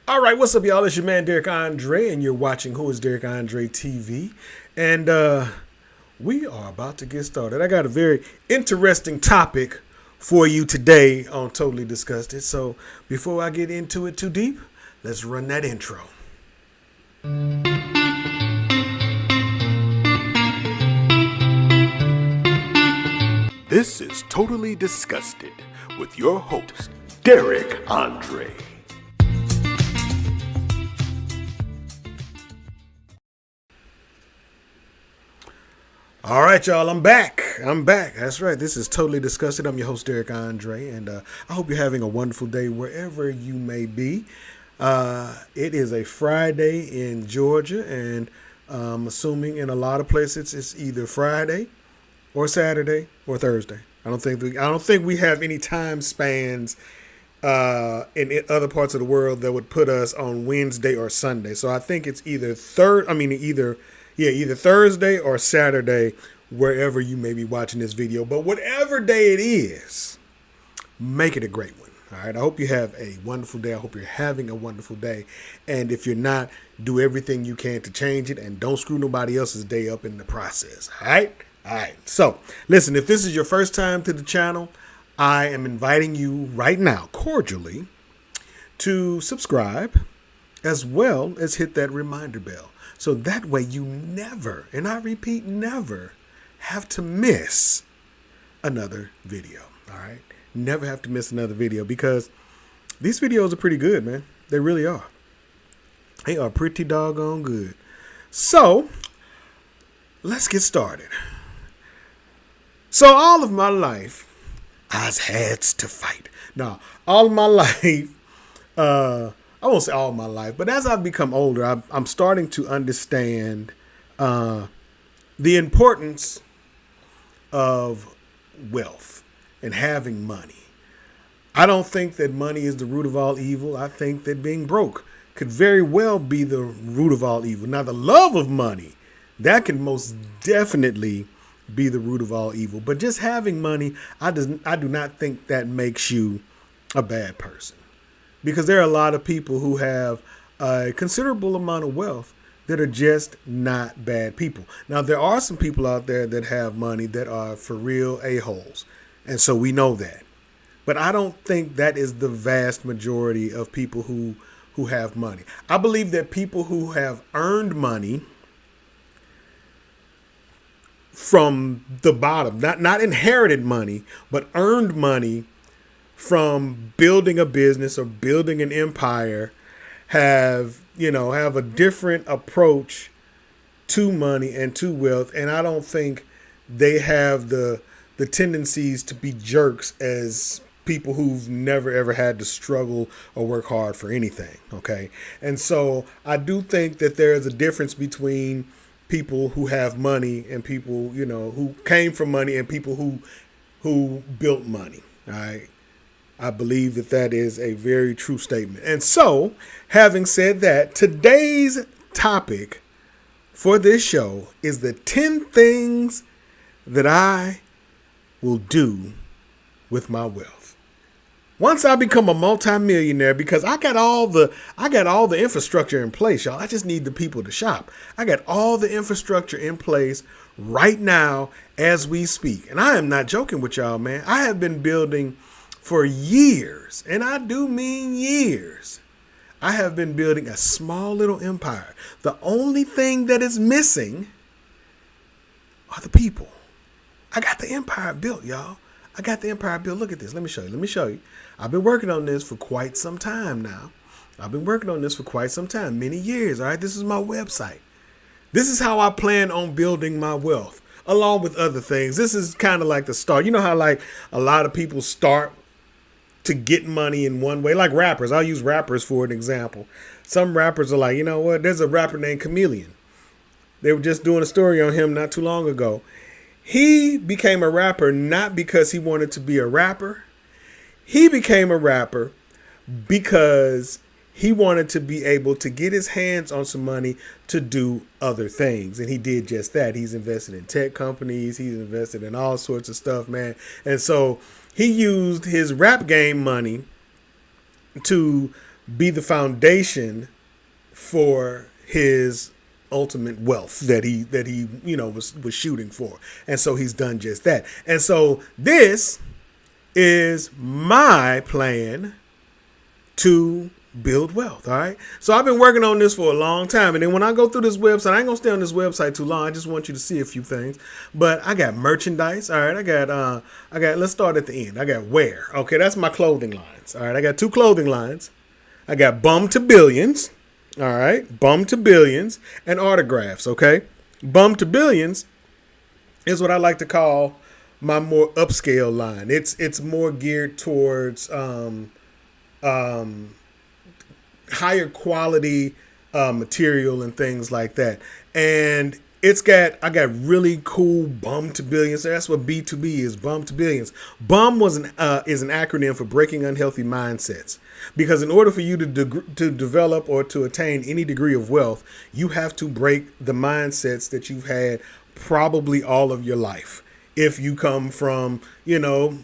All right, what's up, y'all? It's your man Derek Andre, and you're watching Who is Derek Andre TV. And we are about to get started. I got a very interesting topic for you today on Totally Discussed It. So before I get into it too deep, let's run that intro. This is Totally Disgusted with your host, Derek Andre. All right, y'all, I'm back. That's right. This is Totally Disgusted. I'm your host, Derek Andre, and I hope you're having a wonderful day wherever you may be. It is a Friday in Georgia, and I'm assuming in a lot of places it's either Friday or Saturday or Thursday. I don't think we have any time spans in other parts of the world that would put us on Wednesday or Sunday. So I think it's either either Thursday or Saturday, wherever you may be watching this video. But whatever day it is, make it a great one. All right. I hope you have a wonderful day. I hope you're having a wonderful day. And if you're not, do everything you can to change it, and don't screw nobody else's day up in the process. All right. All right. So listen, if this is your first time to the channel, I am inviting you right now cordially to subscribe, as well as hit that reminder bell. So that way you never, and I repeat, never have to miss another video. All right. Never have to miss another video, because these videos are pretty good, man. They really are. They are pretty doggone good. So let's get started. So all of my life, I've had to fight. Now, all of my life, I won't say all my life, but as I've become older, I'm starting to understand the importance of wealth and having money. I don't think that money is the root of all evil. I think that being broke could very well be the root of all evil. Now, the love of money, that can most definitely be the root of all evil. But just having money, I do not think that makes you a bad person. Because there are a lot of people who have a considerable amount of wealth that are just not bad people. Now, there are some people out there that have money that are for real a-holes. And so we know that. But I don't think that is the vast majority of people who have money. I believe that people who have earned money from the bottom, not inherited money, but earned money from building a business or building an empire, have a different approach to money and to wealth. And I don't think they have the tendencies to be jerks as people who've never ever had to struggle or work hard for anything. Okay. And so I do think that there is a difference between people who have money and people, who came from money, and people who built money. All right. I believe that is a very true statement. And so, having said that, today's topic for this show is the 10 things that I will do with my wealth once I become a multi-millionaire, because I got all the infrastructure in place, y'all. I just need the people to shop. I got all the infrastructure in place right now as we speak. And I am not joking with y'all, man. I have been building for years, and I do mean years. I have been building a small little empire. The only thing that is missing are the people. I got the empire built, y'all. I got the empire built. Look at this. Let me show you. I've been working on this for quite some time now. Many years. All right. This is my website. This is how I plan on building my wealth, along with other things. This is kind of like the start. You know how like a lot of people start to get money in one way, like rappers. I'll use rappers for an example. Some rappers are like, you know what? There's a rapper named Chameleon. They were just doing a story on him not too long ago. He became a rapper not because he wanted to be a rapper. He became a rapper because he wanted to be able to get his hands on some money to do other things. And he did just that. He's invested in tech companies. He's invested in all sorts of stuff, man. And so he used his rap game money to be the foundation for his ultimate wealth that he was shooting for. And so he's done just that. And so this is my plan to build wealth. All right. So I've been working on this for a long time. And then when I go through this website, I ain't gonna stay on this website too long. I just want you to see a few things. But I got merchandise. All right. I got let's start at the end. I got wear. Okay, that's my clothing lines. All right. I got 2 clothing lines. I got Bum to Billions. All right. Bum to Billions and autographs. Okay. Bum to Billions is what I like to call my more upscale line. It's more geared towards higher quality material and things like that. And I got really cool Bum to Billions. So that's what B2B is, Bum to Billions. Bum is an acronym for breaking unhealthy mindsets. Because in order for you to develop or to attain any degree of wealth, you have to break the mindsets that you've had probably all of your life. If you come from,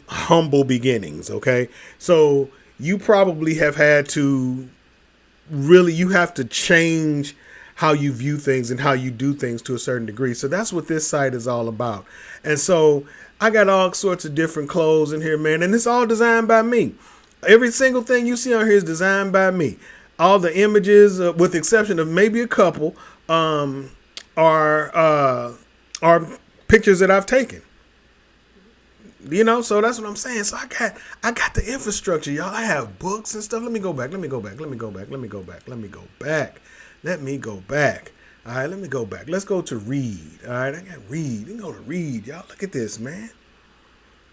humble beginnings, okay? So you probably have had to you have to change how you view things and how you do things to a certain degree. So that's what this site is all about. And so I got all sorts of different clothes in here, man, and it's all designed by me. Every single thing you see on here is designed by me. All the images, with the exception of maybe a couple, are pictures that I've taken. So that's what I'm saying. So I got the infrastructure, y'all. I have books and stuff. Let me go back. All right, let me go back. Let's go to read. All right, I got read. We can go to read, y'all. Look at this, man.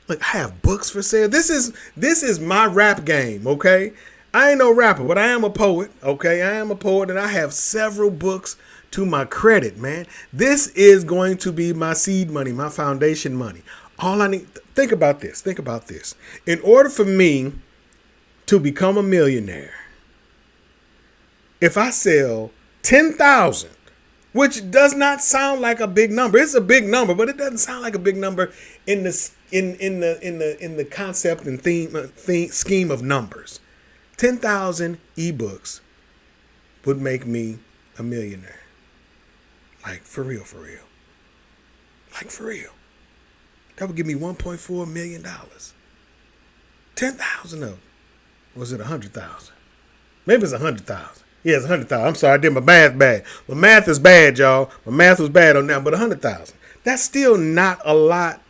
Look, I have books for sale. This is my rap game, okay? I ain't no rapper, but I am a poet, okay? I am a poet, and I have several books to my credit, man. This is going to be my seed money, my foundation money. All I need, think about this. In order for me to become a millionaire, if I sell 10,000, which does not sound like a big number. It's a big number, but it doesn't sound like a big number in the concept and scheme of numbers. 10,000 ebooks would make me a millionaire. Like for real. Like for real. That would give me $1.4 million. 10,000 of them. Was it 100,000? Maybe it's 100,000. Yeah, it's 100,000. I'm sorry, I did my math bad. My math is bad, y'all. My math was bad on that, but 100,000. That's still not a lot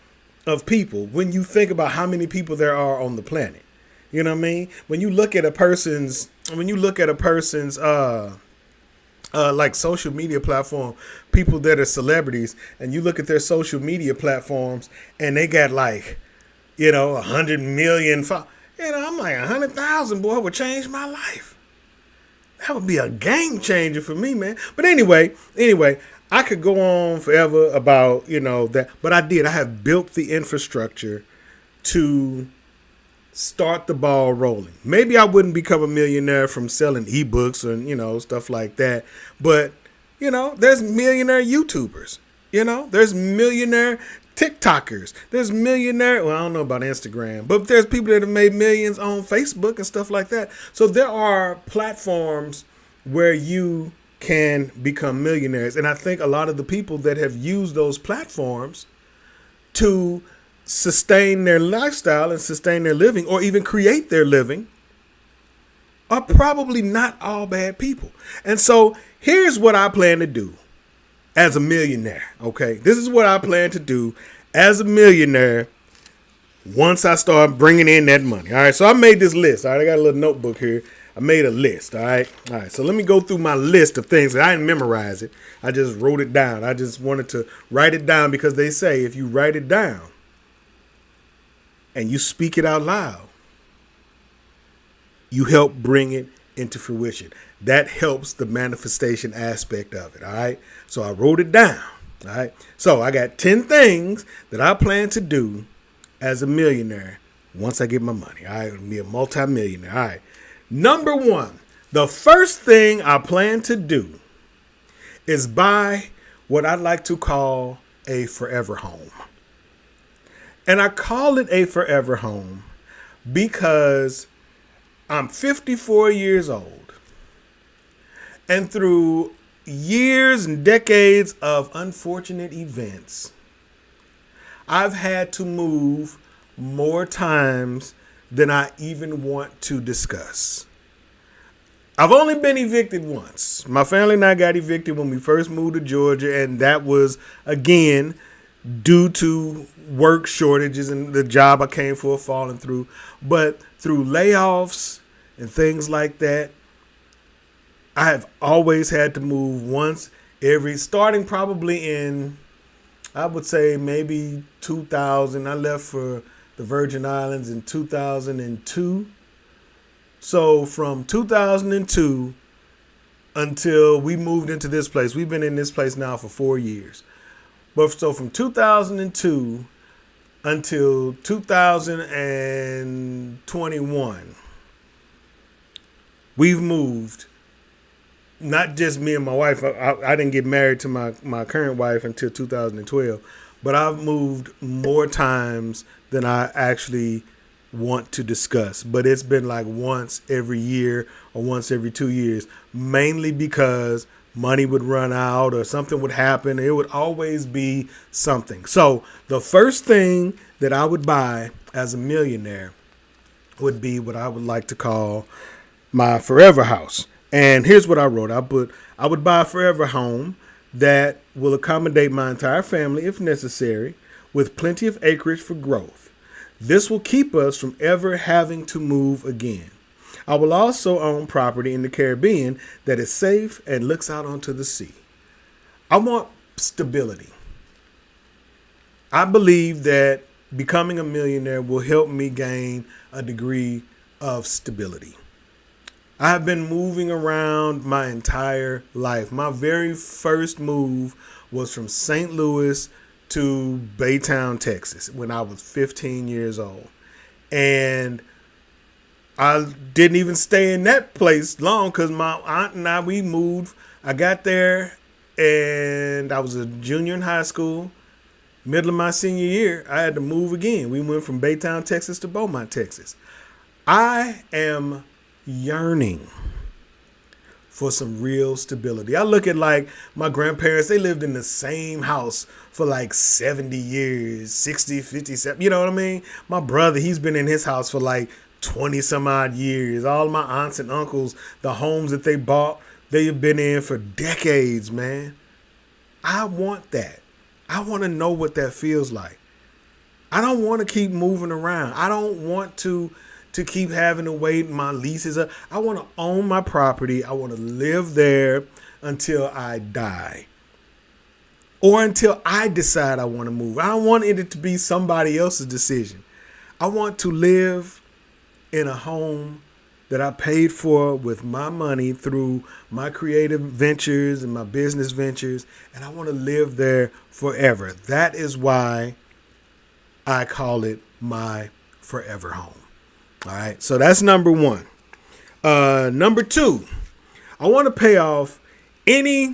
of people when you think about how many people there are on the planet. You know what I mean? When you look at a person's like social media platform, people that are celebrities, and you look at their social media platforms and they got 100 million. I'm like 100,000, boy, would change my life. That would be a game changer for me, man. But anyway, I could go on forever about, that. But I have built the infrastructure to start the ball rolling. Maybe I wouldn't become a millionaire from selling ebooks and, stuff like that. But, there's millionaire YouTubers. There's millionaire TikTokers. There's millionaire, I don't know about Instagram, but there's people that have made millions on Facebook and stuff like that. So there are platforms where you can become millionaires. And I think a lot of the people that have used those platforms to sustain their lifestyle and sustain their living, or even create their living, are probably not all bad people. And so here's what I plan to do as a millionaire, okay? This is what I plan to do as a millionaire once I start bringing in that money. All right, so I made this list. All right, I got a little notebook here. I made a list, all right? All right, so let me go through my list of things. I didn't memorize it. I just wrote it down. I just wanted to write it down because they say if you write it down and you speak it out loud, you help bring it into fruition. That helps the manifestation aspect of it, all right? So I wrote it down, all right? So I got 10 things that I plan to do as a millionaire once I get my money, all right? I'll be a multi-millionaire, all right? Number 1, the first thing I plan to do is buy what I like to call a forever home. And I call it a forever home because I'm 54 years old, and through years and decades of unfortunate events, I've had to move more times than I even want to discuss. I've only been evicted once. My family and I got evicted when we first moved to Georgia, and that was, again, due to work shortages and the job I came for falling through. But through layoffs and things like that, I have always had to move once starting probably in, I would say maybe 2000. I left for the Virgin Islands in 2002. So from 2002 until we moved into this place, we've been in this place now for 4 years. But so from 2002 until 2021, we've moved. Not just me and my wife. I didn't get married to my current wife until 2012. But I've moved more times than I actually want to discuss. But it's been like once every year or once every 2 years, mainly because money would run out or something would happen. It would always be something. So the first thing that I would buy as a millionaire would be what I would like to call my forever house. And here's what I wrote. I would buy a forever home that will accommodate my entire family if necessary, with plenty of acreage for growth. This will keep us from ever having to move again. I will also own property in the Caribbean that is safe and looks out onto the sea. I want stability. I believe that becoming a millionaire will help me gain a degree of stability. I have been moving around my entire life. My very first move was from St. Louis to Baytown, Texas, when I was 15 years old. And I didn't even stay in that place long because my aunt and I, we moved. I got there and I was a junior in high school. Middle of my senior year, I had to move again. We went from Baytown, Texas to Beaumont, Texas. I am yearning for some real stability. I look at like my grandparents, they lived in the same house for like 70 years, 60, 50, 70, you know what I mean? My brother, he's been in his house for like 20 some odd years. All my aunts and uncles, the homes that they bought, they have been in for decades, man. I want that. I want to know what that feels like. I don't want to keep moving around. I don't want to keep having to wait my leases up. I want to own my property. I want to live there until I die. Or until I decide I want to move. I don't want it to be somebody else's decision. I want to live in a home that I paid for with my money through my creative ventures and my business ventures. And I want to live there forever. That is why I call it my forever home. All right, so that's number one. Number two, I would pay off any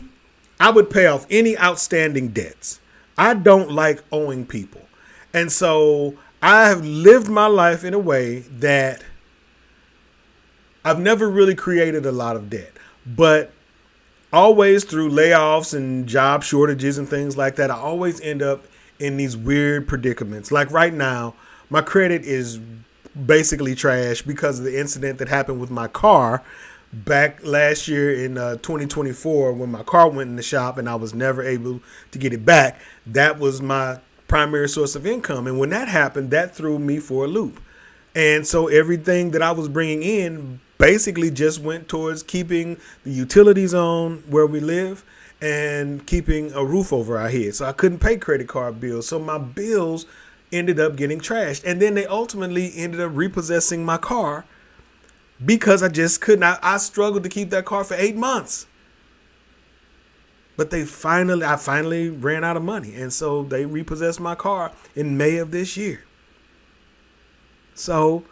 outstanding debts. I don't like owing people. And so I have lived my life in a way that I've never really created a lot of debt, but always through layoffs and job shortages and things like that, I always end up in these weird predicaments. Like right now, my credit is basically trash because of the incident that happened with my car back last year in 2024 when my car went in the shop and I was never able to get it back. That was my primary source of income. And when that happened, that threw me for a loop. And so everything that I was bringing in basically just went towards keeping the utilities on where we live and keeping a roof over our head. So I couldn't pay credit card bills. So my bills ended up getting trashed. And then they ultimately ended up repossessing my car because I just couldn't. I struggled to keep that car for 8 months. But I finally ran out of money. And so they repossessed my car in May of this year. So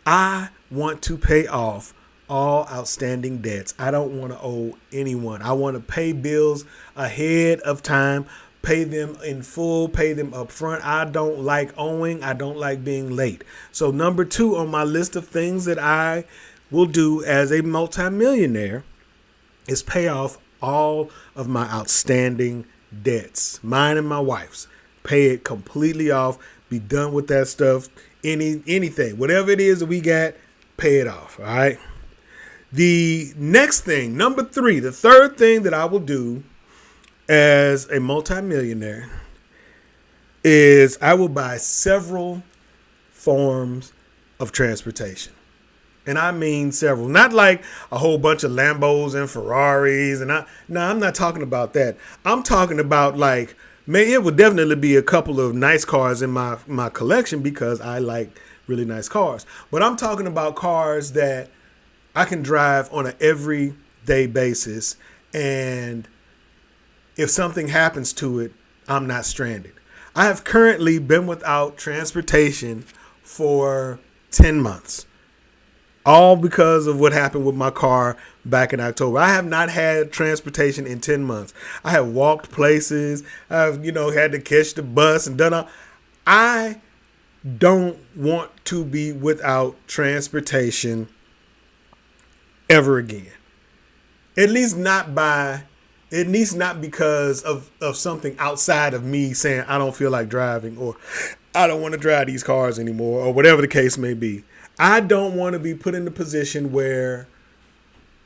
I want to pay off all outstanding debts. I don't want to owe anyone. I want to pay bills ahead of time, pay them in full, pay them up front. I don't like owing. I don't like being late. So number two on my list of things that I will do as a multimillionaire is pay off all of my outstanding debts, mine and my wife's. Pay it completely off. Be done with that stuff. Anything, whatever it is that we got, pay it off. All right. The next thing, number 3, the third thing that I will do as a multimillionaire is I will buy several forms of transportation. And I mean several, not like a whole bunch of Lambos and Ferraris. I'm not talking about that. I'm talking about like, man, it would definitely be a couple of nice cars in my collection because I like really nice cars. But I'm talking about cars that I can drive on an everyday basis. And if something happens to it, I'm not stranded. I have currently been without transportation for 10 months. All because of what happened with my car back in October. I have not had transportation in 10 months. I have walked places. I've, had to catch the bus and done all. I don't want to be without transportation ever again. At least not because of something outside of me saying I don't feel like driving or I don't want to drive these cars anymore or whatever the case may be. I don't want to be put in a position where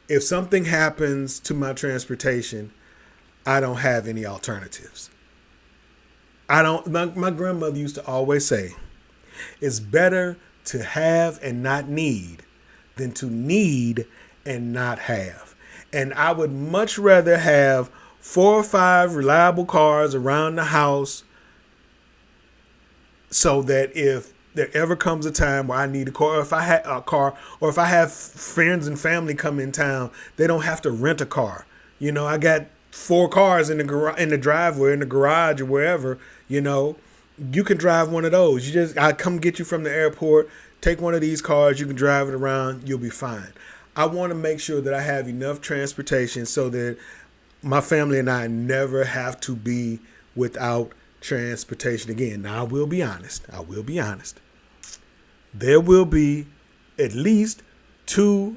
if something happens to my transportation, I don't have any alternatives. My grandmother used to always say, it's better to have and not need than to need and not have. And I would much rather have 4 or 5 reliable cars around the house so that if there ever comes a time where I need a car, or if I had a car, or if I have friends and family come in town, they don't have to rent a car. I got 4 cars in the driveway, in the garage, or wherever. You can drive one of those. I come get you from the airport, take one of these cars, you can drive it around, you'll be fine. I want to make sure that I have enough transportation so that my family and I never have to be without transportation again. Now, I will be honest. There will be at least 2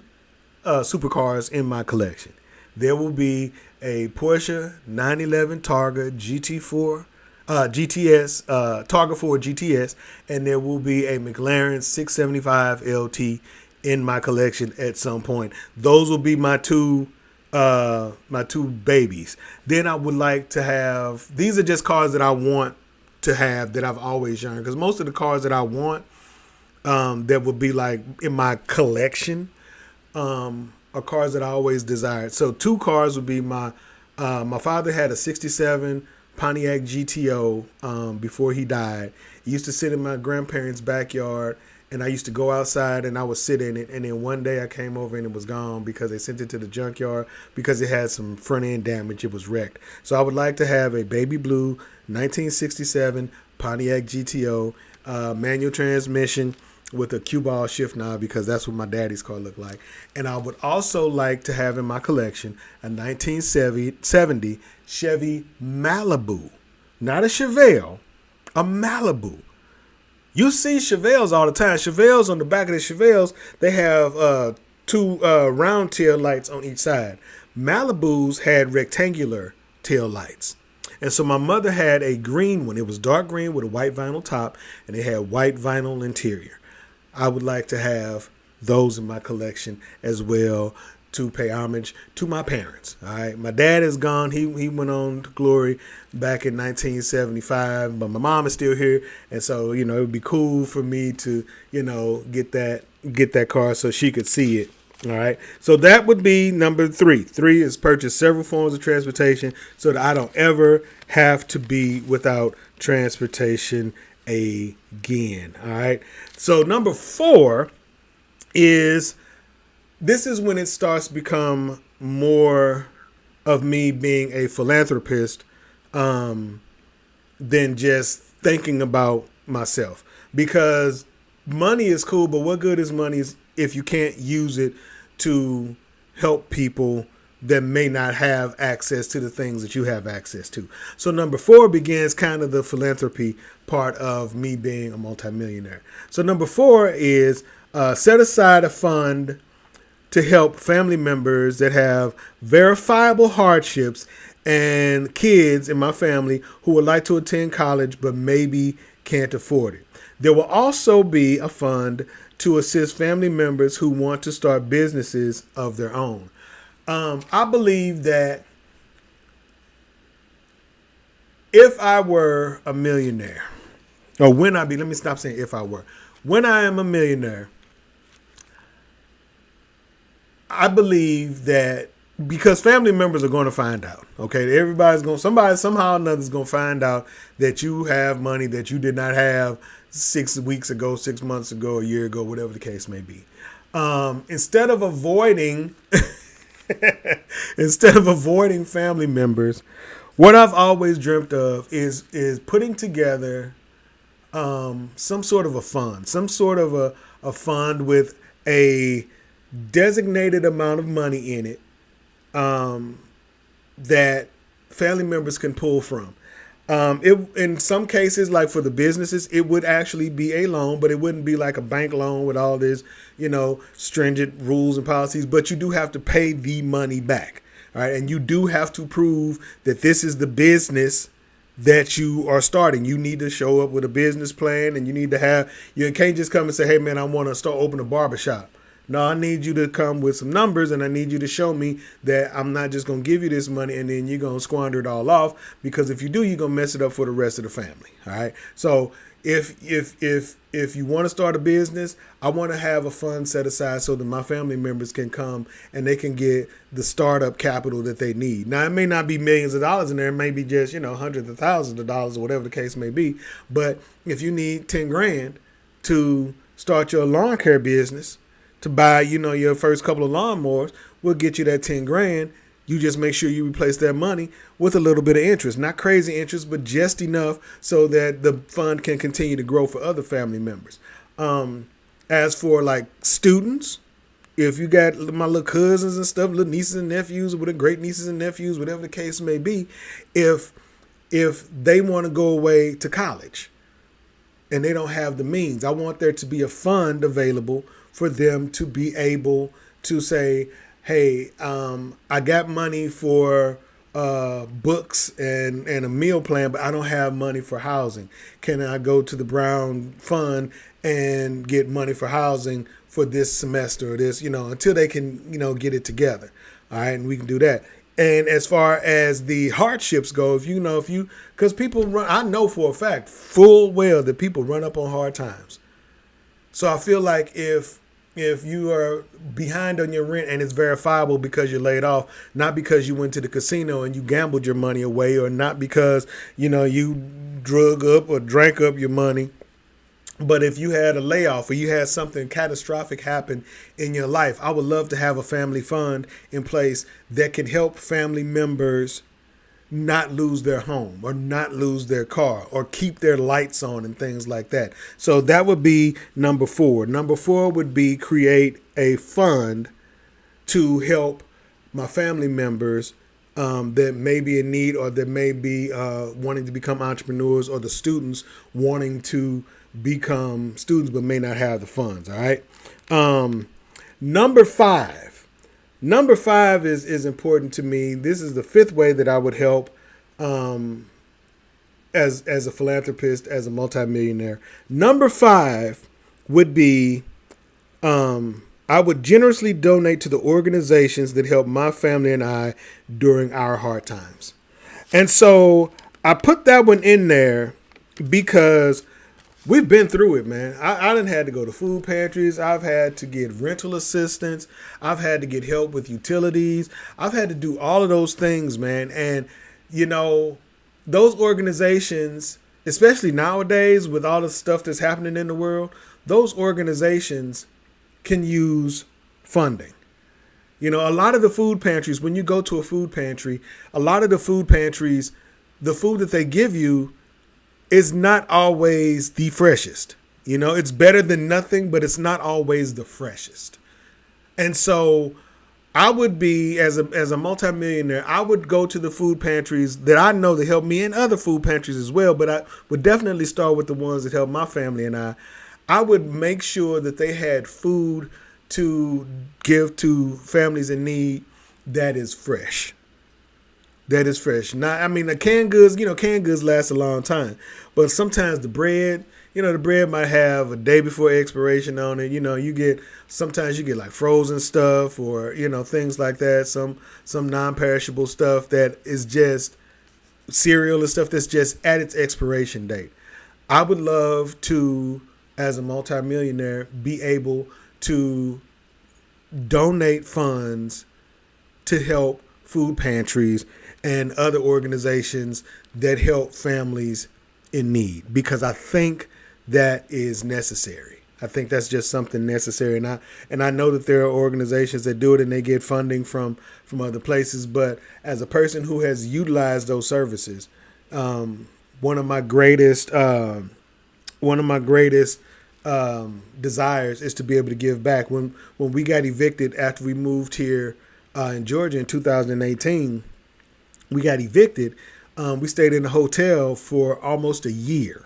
supercars in my collection. There will be a Porsche 911 Targa GT4, GTS, Targa 4 GTS, and there will be a McLaren 675 LT in my collection at some point. Those will be my two babies. Then I would like to have, these are just cars that I want to have that I've always yearned, because most of the cars that I want that would be like in my collection are cars that I always desired. So 2 cars would be my father had a 67 Pontiac GTO before he died. He used to sit in my grandparents' backyard, and I used to go outside and I would sit in it. And then one day I came over and it was gone because they sent it to the junkyard because it had some front end damage. It was wrecked. So I would like to have a baby blue 1967 Pontiac GTO, manual transmission with a cue ball shift knob, because that's what my daddy's car looked like. And I would also like to have in my collection a 1970 Chevy Malibu, not a Chevelle, a Malibu. You see Chevelles all the time. Chevelles, on the back of the Chevelles, they have 2 round tail lights on each side. Malibus had rectangular tail lights. And so my mother had a green one. It was dark green with a white vinyl top, and it had white vinyl interior. I would like to have those in my collection as well to pay homage to my parents. All right. My dad is gone. He went on to glory back in 1975, but my mom is still here. And so, it would be cool for me to, get that car so she could see it. All right. So that would be number 3. 3 is purchase several forms of transportation so that I don't ever have to be without transportation again. All right. So number 4 is, this is when it starts to become more of me being a philanthropist than just thinking about myself. Because money is cool, but what good is money if you can't use it to help people that may not have access to the things that you have access to? So number 4 begins kind of the philanthropy part of me being a multimillionaire. So number 4 is set aside a fund to help family members that have verifiable hardships and kids in my family who would like to attend college but maybe can't afford it. There will also be a fund to assist family members who want to start businesses of their own. I believe that if I were a millionaire, or when I be, let me stop saying if I were. When I am a millionaire, I believe that because family members are going to find out, okay? Somebody somehow or another is going to find out that you have money that you did not have 6 weeks ago, 6 months ago, a year ago, whatever the case may be. Instead of avoiding family members, what I've always dreamt of is putting together some sort of a fund, a fund with a designated amount of money in it that family members can pull from. In some cases, like for the businesses, it would actually be a loan, but it wouldn't be like a bank loan with all this, stringent rules and policies. But you do have to pay the money back. All right. And you do have to prove that this is the business that you are starting. You need to show up with a business plan, and you can't just come and say, hey, man, I want to start open a barbershop. No, I need you to come with some numbers, and I need you to show me that I'm not just going to give you this money and then you're going to squander it all off, because if you do, you're going to mess it up for the rest of the family. All right. So if you want to start a business, I want to have a fund set aside so that my family members can come and they can get the startup capital that they need. Now, it may not be millions of dollars in there. It may be just, hundreds of thousands of dollars or whatever the case may be. But if you need 10 grand to start your lawn care business, to buy, your first couple of lawnmowers, we'll get you that 10 grand. You just make sure you replace that money with a little bit of interest, not crazy interest, but just enough so that the fund can continue to grow for other family members. As for like students, if you got my little cousins and stuff, little nieces and nephews, or great nieces and nephews, whatever the case may be, if they want to go away to college and they don't have the means, I want there to be a fund available for them to be able to say, hey, I got money for books and a meal plan, but I don't have money for housing. Can I go to the Brown Fund and get money for housing for this semester or this, until they can, get it together. All right. And we can do that. And as far as the hardships go, because people I know for a fact full well that people run up on hard times. So I feel like if you are behind on your rent and it's verifiable because you're laid off, not because you went to the casino and you gambled your money away, or not because, you drug up or drank up your money, but if you had a layoff or you had something catastrophic happen in your life, I would love to have a family fund in place that could help family members not lose their home or not lose their car or keep their lights on and things like that. So that would be number 4. Number 4 would be create a fund to help my family members that may be in need, or that may be wanting to become entrepreneurs, or the students wanting to become students but may not have the funds. All right. Number 5. Number 5 is important to me. This is the 5th way that I would help as a philanthropist, as a multimillionaire. Number 5 would be I would generously donate to the organizations that help my family and I during our hard times. And so I put that one in there because we've been through it, man. I done had to go to food pantries. I've had to get rental assistance. I've had to get help with utilities. I've had to do all of those things, man. And, those organizations, especially nowadays with all the stuff that's happening in the world, those organizations can use funding. A lot of the food pantries, when you go to a food pantry, a lot of the food pantries, the food that they give you is not always the freshest. It's better than nothing, but it's not always the freshest. And so I would be, as a multimillionaire, I would go to the food pantries that I know that help me, and other food pantries as well, but I would definitely start with the ones that help my family and I. I would make sure that they had food to give to families in need that is fresh. That is fresh. Not, I mean, the canned goods, canned goods last a long time. But sometimes the bread, the bread might have a day before expiration on it. Sometimes you get like frozen stuff or, things like that. Some non-perishable stuff that is just cereal and stuff that's just at its expiration date. I would love to, as a multimillionaire, be able to donate funds to help food pantries and other organizations that help families in need, because I think that is necessary. I think that's just something necessary, and I know that there are organizations that do it and they get funding from other places. But as a person who has utilized those services, one of my greatest desires is to be able to give back. When we got evicted after we moved here in Georgia in 2018, we got evicted. We stayed in the hotel for almost a year.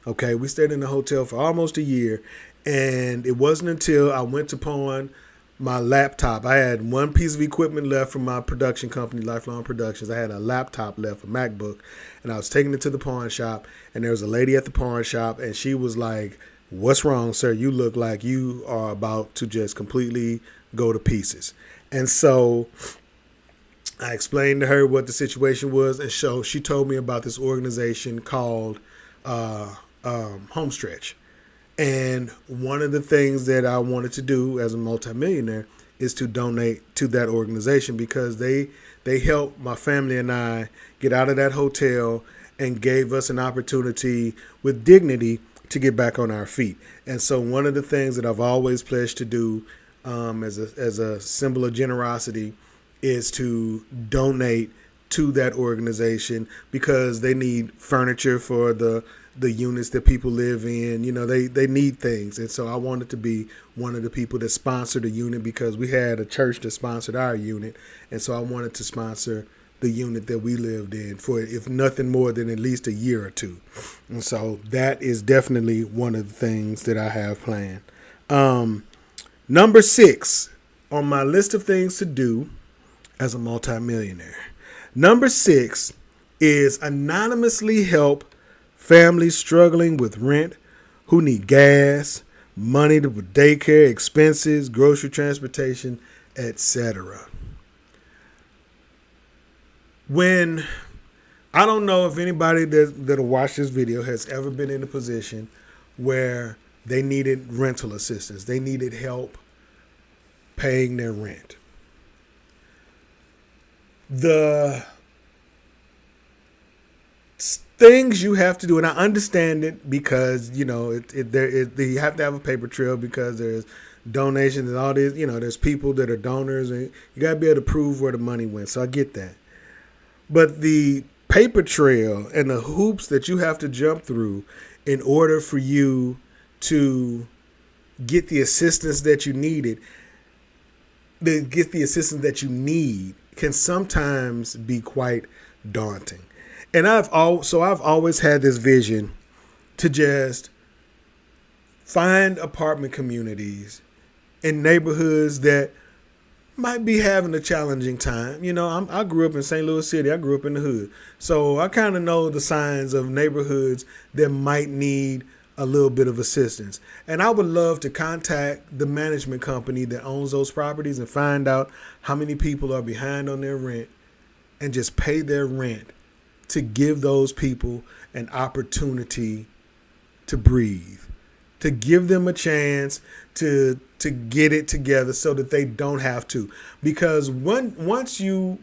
Okay, we stayed in the hotel for almost a year, and it wasn't until I went to pawn my laptop. I had one piece of equipment left from my production company, Lifelong Productions. I had a laptop left, a MacBook, and I was taking it to the pawn shop, and there was a lady at the pawn shop, and she was like, "What's wrong, sir? You look like you are about to just completely go to pieces." And so I explained to her what the situation was, and so she told me about this organization called Homestretch. And one of the things that I wanted to do as a multimillionaire is to donate to that organization, because they helped my family and I get out of that hotel and gave us an opportunity with dignity to get back on our feet. And so one of the things that I've always pledged to do as a symbol of generosity is to donate to that organization, because they need furniture for the units that people live in. They need things. And so I wanted to be one of the people that sponsored a unit, because we had a church that sponsored our unit. And so I wanted to sponsor the unit that we lived in for, if nothing more than at least a year or two. And so that is definitely one of the things that I have planned. Number 6 on my list of things to do as a multimillionaire. Number 6 is anonymously help families struggling with rent who need gas, money to daycare expenses, grocery transportation, etc. I don't know if anybody that'll watch this video has ever been in a position where they needed rental assistance. They needed help paying their rent. The things you have to do, and I understand it, because you have to have a paper trail, because there's donations and all this. There's people that are donors, and you got to be able to prove where the money went. So I get that, but the paper trail and the hoops that you have to jump through in order for you to get the assistance that you need can sometimes be quite daunting. And I've always had this vision to just find apartment communities in neighborhoods that might be having a challenging time. I grew up in St. Louis City. I grew up in the hood. So I kind of know the signs of neighborhoods that might need a little bit of assistance. And I would love to contact the management company that owns those properties and find out how many people are behind on their rent, and just pay their rent to give those people an opportunity to breathe, to give them a chance to get it together so that they don't have to. Because once you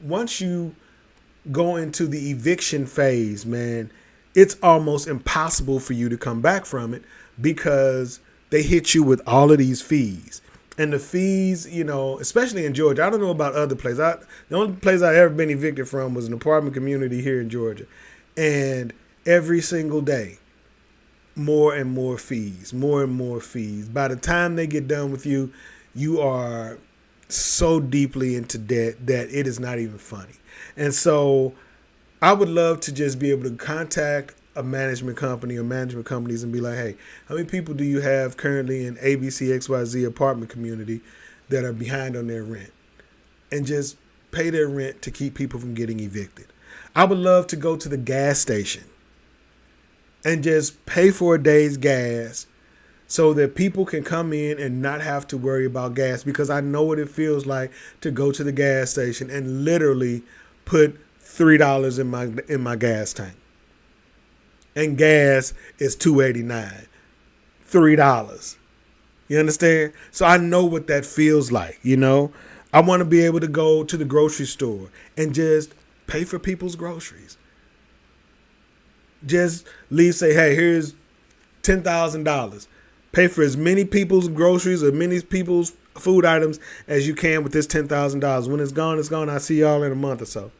go into the eviction phase, man, it's almost impossible for you to come back from it, because they hit you with all of these fees. And the fees, especially in Georgia, I don't know about other places. The only place I've ever been evicted from was an apartment community here in Georgia. And every single day, more and more fees, more and more fees. By the time they get done with you, you are so deeply into debt that it is not even funny. And so I would love to just be able to contact a management company or management companies and be like, hey, how many people do you have currently in ABCXYZ apartment community that are behind on their rent? And just pay their rent to keep people from getting evicted. I would love to go to the gas station and just pay for a day's gas so that people can come in and not have to worry about gas, because I know what it feels like to go to the gas station and literally put $3 in my gas tank. And gas is $2.89. $3. You understand? So I know what that feels like, you know? I want to be able to go to the grocery store and just pay for people's groceries. Just say, hey, here's $10,000. Pay for as many people's groceries or many people's food items as you can with this $10,000. When it's gone, it's gone. I'll see y'all in a month or so.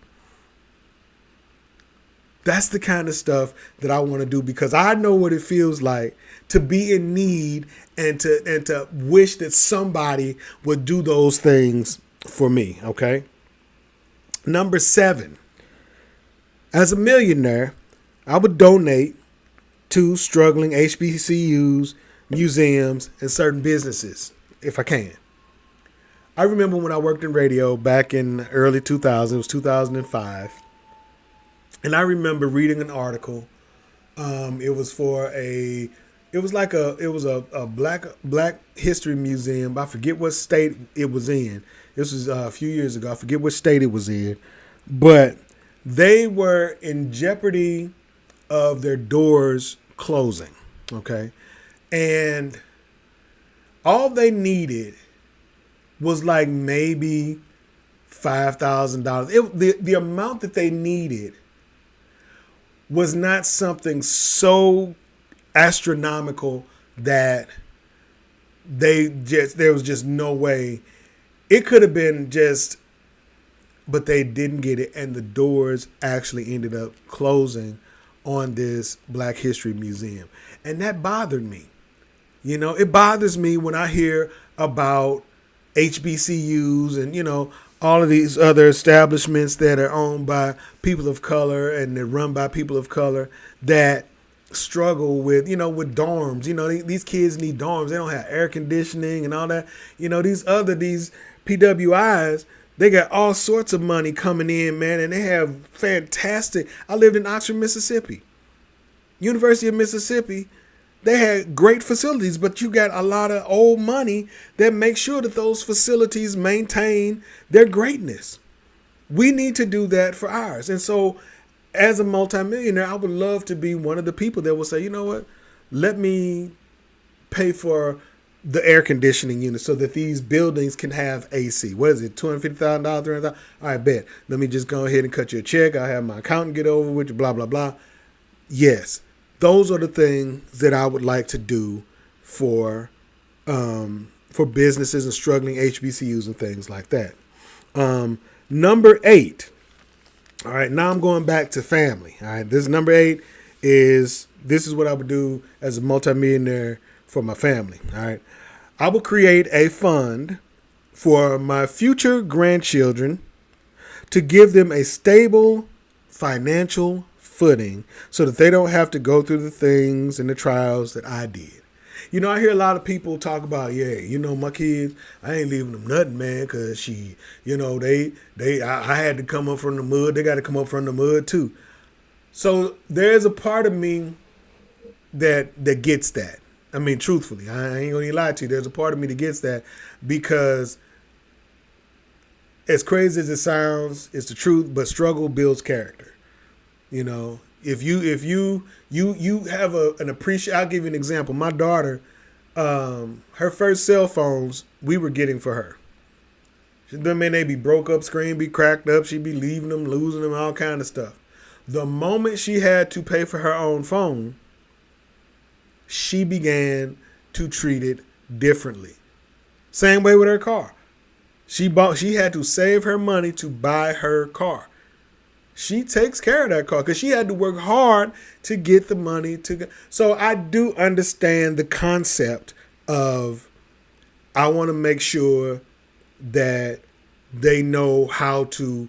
That's the kind of stuff that I want to do, because I know what it feels like to be in need and to wish that somebody would do those things for me. Okay. Number 7, as a millionaire, I would donate to struggling HBCUs, museums, and certain businesses if I can. I remember when I worked in radio back in the early 2000s, it was 2005. And I remember reading an article. It was a black history museum. I forget what state it was in. This was a few years ago. I forget what state it was in, but they were in jeopardy of their doors closing. Okay. And all they needed was like maybe $5,000. The amount that they needed was not something so astronomical that there was just no way. It could have been just, but they didn't get it. And the doors actually ended up closing on this Black History Museum. And that bothered me. You know, it bothers me when I hear about HBCUs and, you know, all of these other establishments that are owned by people of color and they're run by people of color that struggle with, with dorms. You know, these kids need dorms. They don't have air conditioning and all that. You know, these PWIs, they got all sorts of money coming in, man, and they have fantastic. I lived in Oxford, Mississippi. University of Mississippi, they had great facilities, but you got a lot of old money that makes sure that those facilities maintain their greatness. We need to do that for ours. And so as a multimillionaire, I would love to be one of the people that will say, you know what, let me pay for the air conditioning unit so that these buildings can have AC. What is it, $250,000, $300,000? All right, bet. Let me just go ahead and cut you a check. I'll have my accountant get over with you, blah, blah, blah. Yes, those are the things that I would like to do for businesses and struggling HBCUs and things like that. Number 8. All right, now I'm going back to family. All right, this number 8 this is what I would do as a multimillionaire for my family. All right, I will create a fund for my future grandchildren to give them a stable financial footing so that they don't have to go through the things and the trials that I did. You know, I hear a lot of people talk about, my kids, I ain't leaving them nothing, man, because I had to come up from the mud. They got to come up from the mud too. So there's a part of me that gets that. I mean, truthfully, I ain't gonna lie to you. There's a part of me that gets that, because as crazy as it sounds, it's the truth, but struggle builds character. You know, if you have an appreciation. I'll give you an example. My daughter, her first cell phones we were getting for her. They be broke up, screen be cracked up. She'd be leaving them, losing them, all kind of stuff. The moment she had to pay for her own phone, she began to treat it differently. Same way with her car. She had to save her money to buy her car. She takes care of that car because she had to work hard to get the money to go. So I do understand the concept of, I want to make sure that they know how to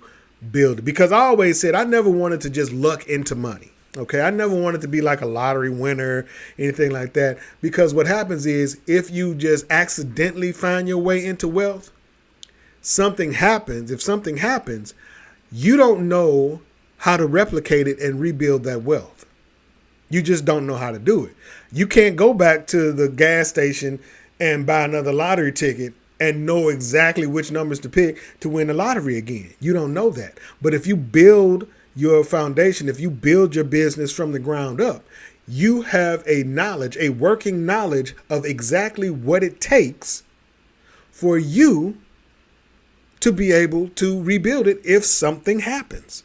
build it. Because I always said I never wanted to just luck into money. Okay, I never wanted to be like a lottery winner, anything like that. Because what happens is if you just accidentally find your way into wealth, something happens. If something happens, you don't know how to replicate it and rebuild that wealth. You just don't know how to do it. You can't go back to the gas station and buy another lottery ticket and know exactly which numbers to pick to win the lottery again. You don't know that. But if you build your foundation, if you build your business from the ground up, you have a knowledge, a working knowledge of exactly what it takes for you to be able to rebuild it if something happens.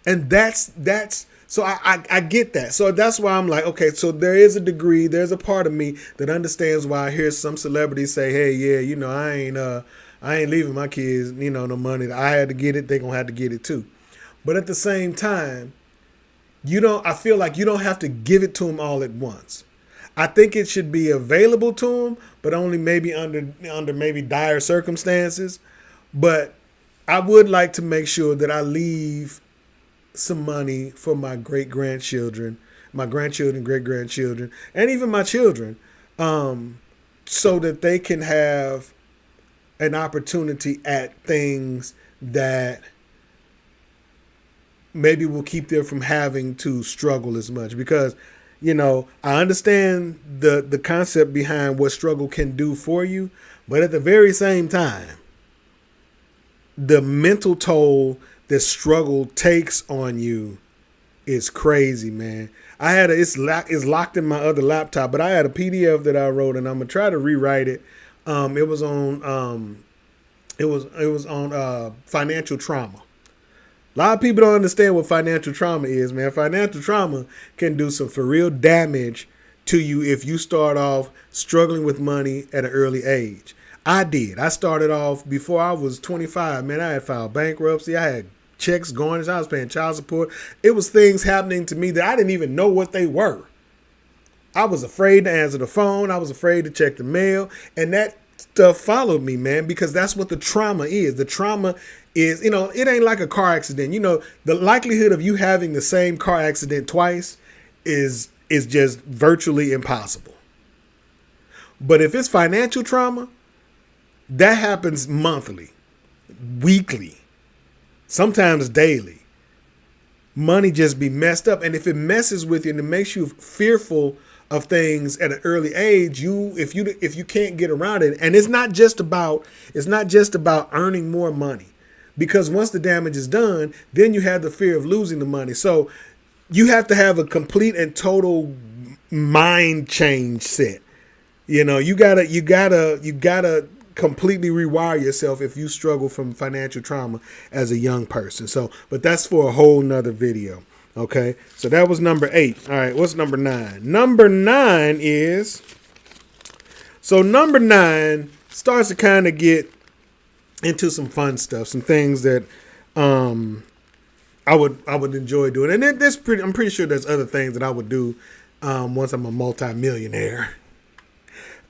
And that's so I get that. So that's why I'm like, okay, so there is a degree, there's a part of me that understands why I hear some celebrities say, hey, yeah, I ain't leaving my kids, no money. I had to get it, they're gonna have to get it too. But at the same time, I feel like you don't have to give it to them all at once. I think it should be available to them, but only maybe under maybe dire circumstances. But I would like to make sure that I leave some money for my great-grandchildren, my grandchildren, great-grandchildren, and even my children, so that they can have an opportunity at things that maybe will keep them from having to struggle as much. Because, I understand the concept behind what struggle can do for you, but at the very same time, the mental toll that struggle takes on you is crazy, man. It's locked in my other laptop, but I had a PDF that I wrote, and I'm gonna try to rewrite it. It was on financial trauma. A lot of people don't understand what financial trauma is, man. Financial trauma can do some for real damage to you if you start off struggling with money at an early age. I did. I started off before I was 25, man. I had filed bankruptcy. I had checks going. I was paying child support. It was things happening to me that I didn't even know what they were. I was afraid to answer the phone. I was afraid to check the mail. And that stuff followed me, man, because that's what the trauma is. The trauma is, it ain't like a car accident. The likelihood of you having the same car accident twice is just virtually impossible. But if it's financial trauma, that happens monthly, weekly, sometimes daily. Money just be messed up. And if it messes with you and it makes you fearful of things at an early age, if you can't get around it, and it's not just about earning more money, because once the damage is done, then you have the fear of losing the money. So you have to have a complete and total mind change set. You gotta completely rewire yourself if you struggle from financial trauma as a young person. But that's for a whole nother video. Okay. So that was number 8. All right. What's number 9? Number 9 starts to kind of get into some fun stuff, some things that, I would enjoy doing. And I'm pretty sure there's other things that I would do, once I'm a multi-millionaire.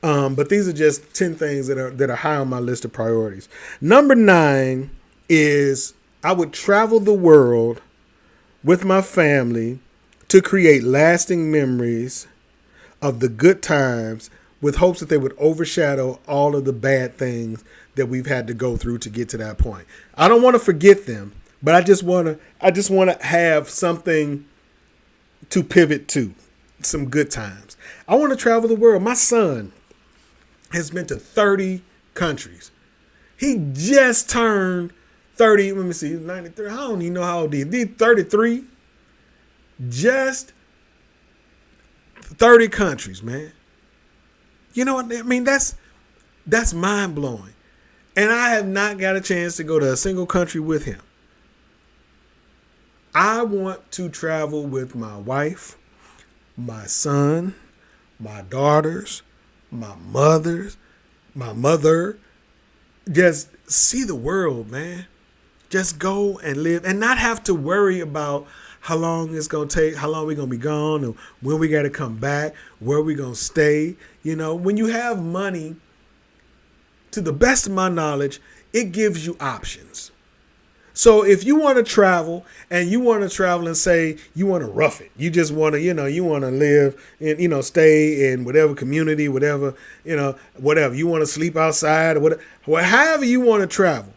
But these are just 10 things that are high on my list of priorities. Number 9 is I would travel the world with my family to create lasting memories of the good times, with hopes that they would overshadow all of the bad things that we've had to go through to get to that point. I don't want to forget them, but I just want to have something to pivot to, some good times. I want to travel the world. My son has been to 30 countries. He just turned 30. Let me see, 93. I don't even know how old he is. 33. Just 30 countries, man. You know what I mean? That's mind blowing. And I have not got a chance to go to a single country with him. I want to travel with my wife, my son, my daughters, my mother, just see the world, man. Just go and live and not have to worry about how long it's going to take, how long we're going to be gone, and when we got to come back, where we going to stay. When you have money, to the best of my knowledge, it gives you options. So if you want to travel and you want to travel and say you want to rough it, you just want to, you want to live in, stay in whatever community, whatever, whatever. You want to sleep outside or whatever, however you want to travel.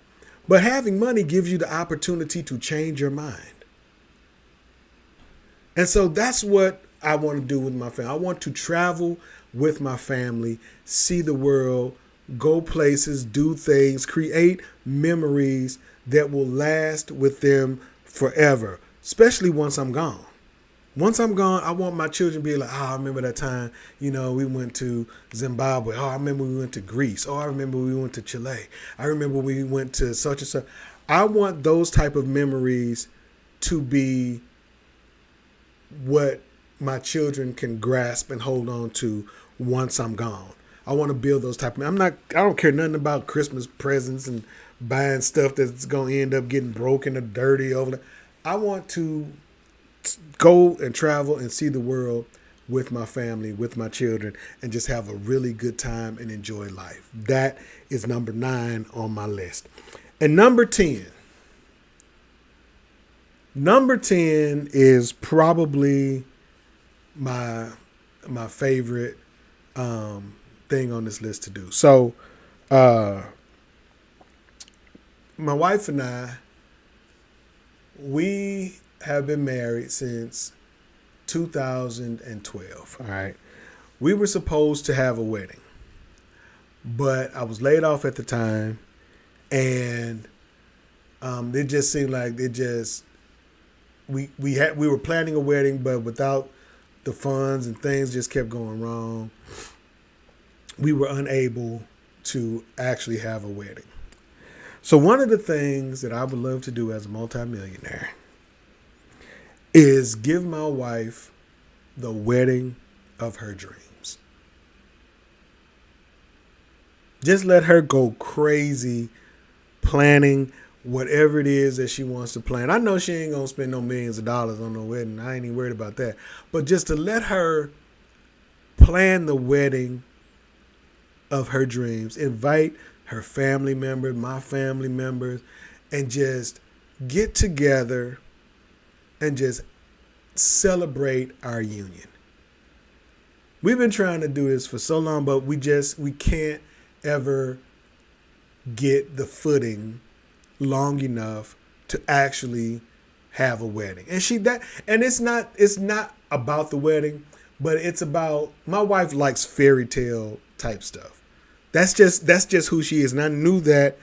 But having money gives you the opportunity to change your mind. And so that's what I want to do with my family. I want to travel with my family, see the world, go places, do things, create memories that will last with them forever, especially once I'm gone. Once I'm gone, I want my children to be like, I remember that time, we went to Zimbabwe. Oh, I remember we went to Greece. Oh, I remember we went to Chile. I remember we went to such and such. I want those type of memories to be what my children can grasp and hold on to once I'm gone. I want to build those type of, I don't care nothing about Christmas presents and buying stuff that's going to end up getting broken or dirty over there. I want to go and travel and see the world with my family, with my children, and just have a really good time and enjoy life. That is number 9 on my list. And number 10 is probably my favorite thing on this list to do. So, my wife and I, we have been married since 2012. All right. We were supposed to have a wedding, but I was laid off at the time, and it just seemed like we were planning a wedding, but without the funds and things just kept going wrong. We were unable to actually have a wedding. So one of the things that I would love to do as a multi-millionaire is give my wife the wedding of her dreams. Just let her go crazy planning whatever it is that she wants to plan. I know she ain't going to spend no millions of dollars on no wedding. I ain't even worried about that. But just to let her plan the wedding of her dreams, invite her family members, my family members, and just get together and just celebrate our union. We've been trying to do this for so long, but we can't ever get the footing long enough to actually have a wedding. And it's not about the wedding, but it's about, my wife likes fairy tale type stuff. That's just who she is. And I knew that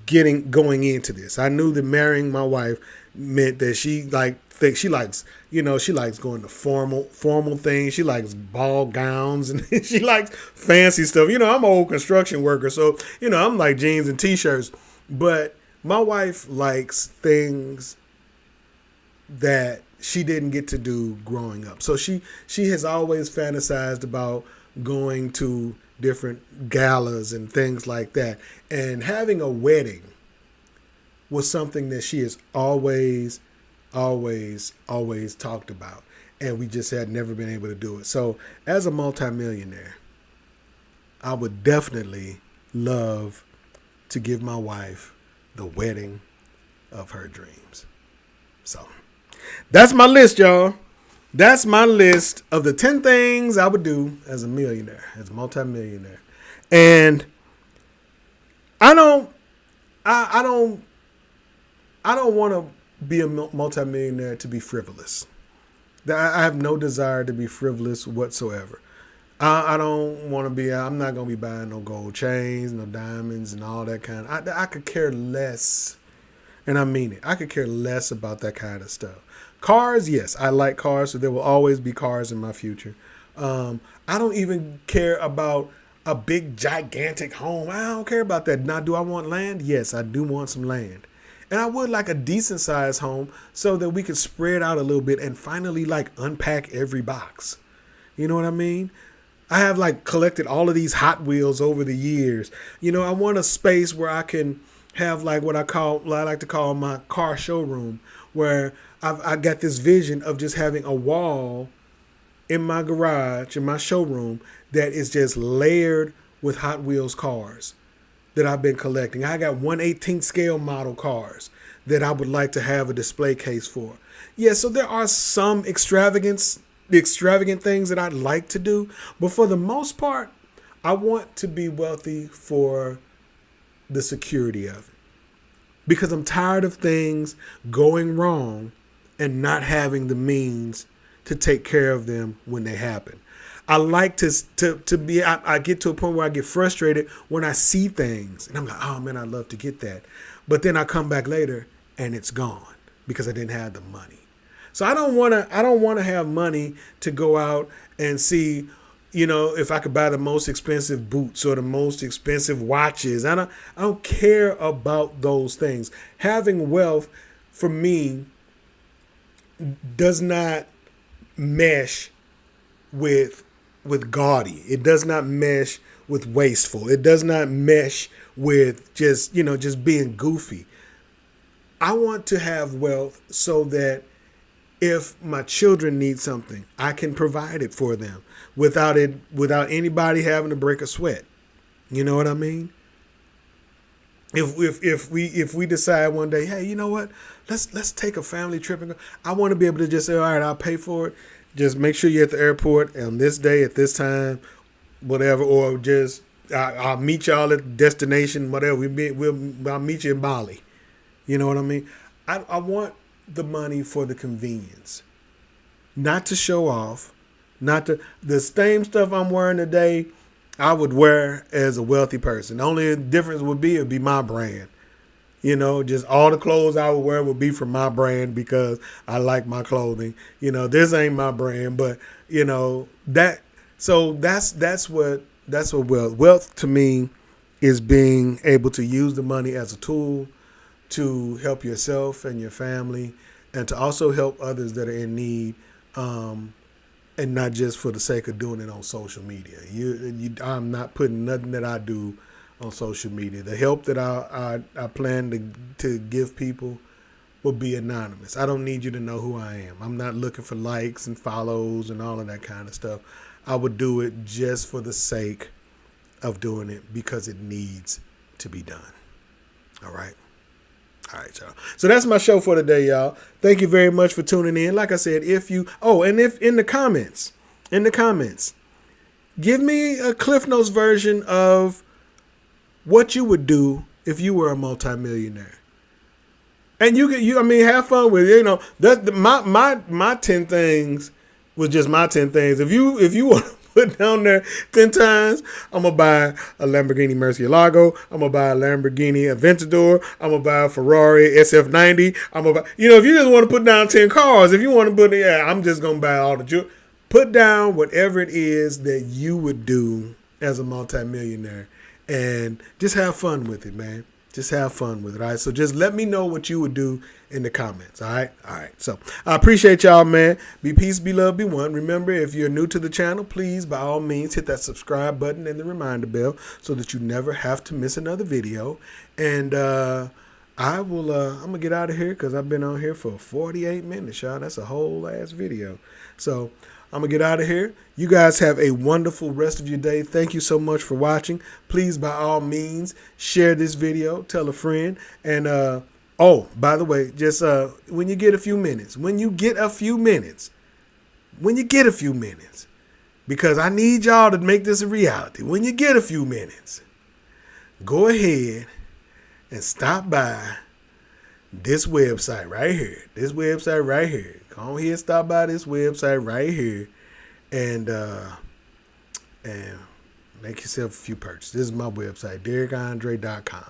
going into this. I knew that marrying my wife meant that she likes going to formal things. She likes ball gowns and she likes fancy stuff. I'm an old construction worker, so I'm like jeans and t-shirts. But my wife likes things that she didn't get to do growing up. So she has always fantasized about going to different galas and things like that. And having a wedding was something that she has always talked about. And we just had never been able to do it. So as a multimillionaire, I would definitely love to give my wife the wedding of her dreams. So that's my list, y'all. That's my list of the 10 things I would do as a millionaire, as a multimillionaire. And I don't want to be a multimillionaire to be frivolous. I have no desire to be frivolous whatsoever. I don't want to be, I'm not going to be buying no gold chains, no diamonds and all that kind of, I could care less. And I mean it. I could care less about that kind of stuff. Cars, yes, I like cars, so there will always be cars in my future. I don't even care about a big, gigantic home. I don't care about that. Now, do I want land? Yes, I do want some land. And I would like a decent sized home so that we could spread out a little bit and finally unpack every box. You know what I mean? I have collected all of these Hot Wheels over the years. I want a space where I can have what I like to call my car showroom, where I got this vision of just having a wall in my garage, in my showroom, that is just layered with Hot Wheels cars that I've been collecting. I got 1/18 scale model cars that I would like to have a display case for. Yeah, so there are some extravagant things that I'd like to do, but for the most part, I want to be wealthy for the security of it. Because I'm tired of things going wrong and not having the means to take care of them when they happen. I like to be, I get to a point where I get frustrated when I see things and I'm like, oh man, I'd love to get that. But then I come back later and it's gone because I didn't have the money. So I don't want to have money to go out and see, if I could buy the most expensive boots or the most expensive watches. I don't care about those things. Having wealth for me does not mesh with gaudy. It does not mesh with wasteful. It does not mesh with just being goofy. I want to have wealth so that if my children need something, I can provide it for them without anybody having to break a sweat. You know what I mean? If we decide one day, hey, you know what? Let's take a family trip and go. I want to be able to just say, all right, I'll pay for it. Just make sure you're at the airport on this day at this time, whatever, or just I'll meet y'all at the destination, whatever. I'll meet you in Bali. You know what I mean? I want the money for the convenience, not to show off, not to the same stuff I'm wearing today. I would wear as a wealthy person. The only difference would be my brand. Just all the clothes I would wear would be from my brand because I like my clothing. This ain't my brand, but that. So that's what wealth to me is, being able to use the money as a tool to help yourself and your family, and to also help others that are in need, and not just for the sake of doing it on social media. I'm not putting nothing that I do on social media. The help that I plan to give people will be anonymous. I don't need you to know who I am. I'm not looking for likes and follows and all of that kind of stuff. I would do it just for the sake of doing it because it needs to be done. All right, y'all. So that's my show for today, y'all. Thank you very much for tuning in. Like I said, if in the comments, give me a Cliff Notes version of what you would do if you were a multi-millionaire. And have fun with it. That's my 10 things was just my 10 things. If you want to put down there 10 times, I'm going to buy a Lamborghini Murcielago. I'm going to buy a Lamborghini Aventador. I'm going to buy a Ferrari SF90. I'm going to buy, if you just want to put down 10 cars, if you want to put, I'm just going to buy all the jewelry. Put down whatever it is that you would do as a multimillionaire and just have fun with it, man. Just have fun with it, all right? So just let me know what you would do in the comments, all right? All right, so I appreciate y'all, man. Be peace, be love, be one. Remember, if you're new to the channel, please, by all means, hit that subscribe button and the reminder bell so that you never have to miss another video. And I'm going to get out of here because I've been on here for 48 minutes, y'all. That's a whole ass video. So I'm going to get out of here. You guys have a wonderful rest of your day. Thank you so much for watching. Please, by all means, share this video. Tell a friend. And, by the way, just when you get a few minutes, because I need y'all to make this a reality. When you get a few minutes, go ahead and stop by this website right here. Go ahead, stop by this website right here and make yourself a few purchases. This is my website, DerekAndre.com.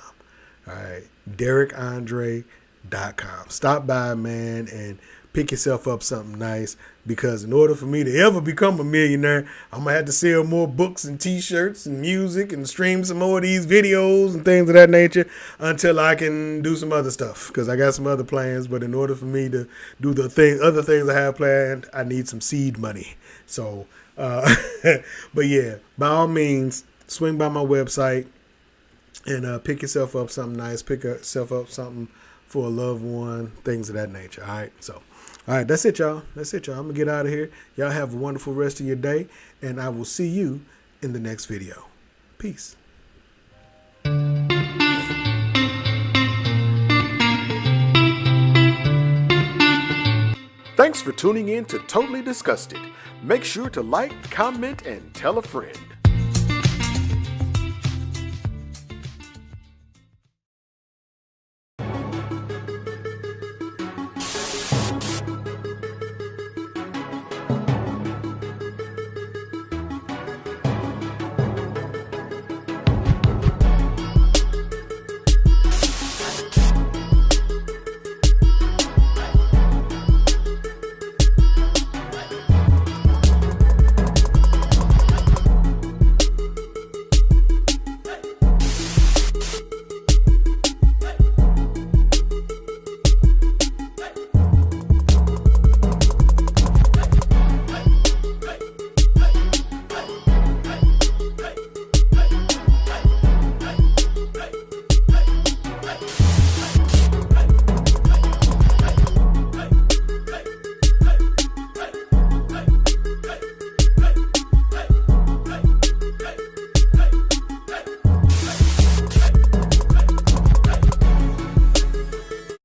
All right, DerekAndre.com. Stop by, man, and pick yourself up something nice, because in order for me to ever become a millionaire, I'm going to have to sell more books and T-shirts and music and stream some more of these videos and things of that nature until I can do some other stuff, because I got some other plans. But in order for me to do the other things I have planned, I need some seed money. So, but yeah, by all means, swing by my website and pick yourself up something nice. Pick yourself up something for a loved one, things of that nature. All right, so. All right, that's it, y'all. I'm going to get out of here. Y'all have a wonderful rest of your day, and I will see you in the next video. Peace. Thanks for tuning in to Totally Disgusted. Make sure to like, comment, and tell a friend.